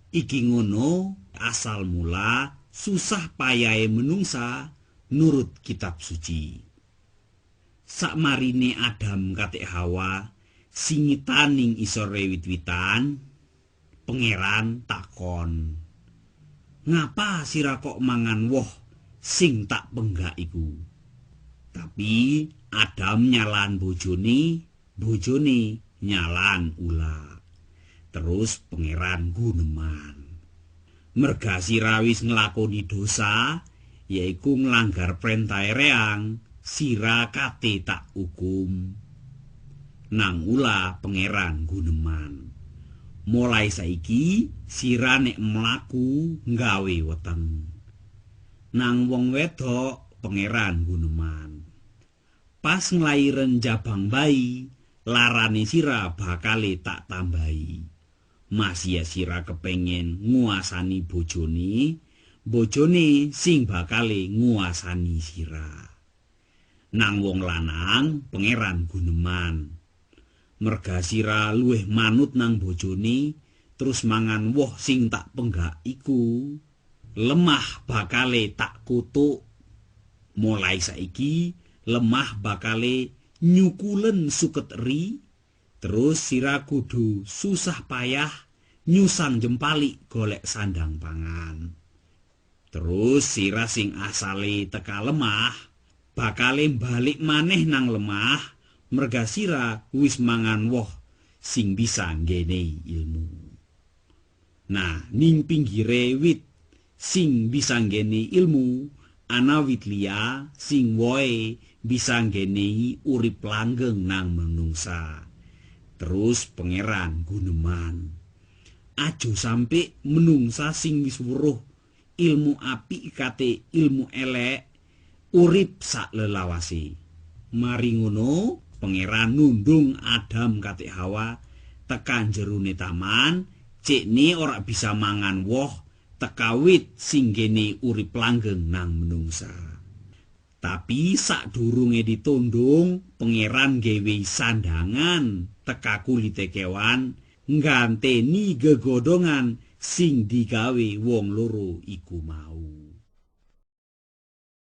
Iki ngono asal mula susah payahe menungsa nurut kitab suci. Sakmarine Adam kate Hawa singitaning isore wit-witan, Pangeran takon, "Ngapa sira kok mangan woh sing tak penggak iku?" Tapi Adam nyalan bojone nyalan ula. Terus Pangeran guneman, "Merga sira wis nglakoni dosa, yaiku nglanggar perintah reang, sira kate tak hukum." Nang ula Pangeran guneman, "Mulai saiki sira nek mlaku nggawe weteng." Nang wong wedok Pangeran guneman, "Pas nglairen jabang bayi, larane sira bakale tak tambahi. Masih sira kepengen nguasani bojone sing bakale nguasani sira." Nang wong lanang Pangeran guneman, "Merga sira luwih manut nang bojone terus mangan woh sing tak penggak iku, lemah bakale tak kutuk. Mulai saiki lemah bakale nyukulen suket eri, terus sira kudu susah payah nyusang jempalik golek sandang pangan. Terus sira sing asale teka lemah bakale balik maneh nang lemah, merga sira wis mangan woh sing bisa nggenehi ilmu." Nah, ning pinggire wit sing bisa nggenehi ilmu ana wit liya sing wohe bisa nggenehi urip langgeng nang menungsa. Terus Pangeran guneman, "Aja sampe menungsa sing wis weruh ilmu apik kate ilmu elek urip sak lelawase." Mari ngono Pangeran nundung Adam kate Hawa tekan jerone taman, cikne ora bisa mangan woh teka wit sing gene urip langgeng nang menungsa. Tapi sadurunge ditundung, Pangeran gawe sandangan teka kulite kewan ngganteni gegodongan sing digawe wong loro iku mau.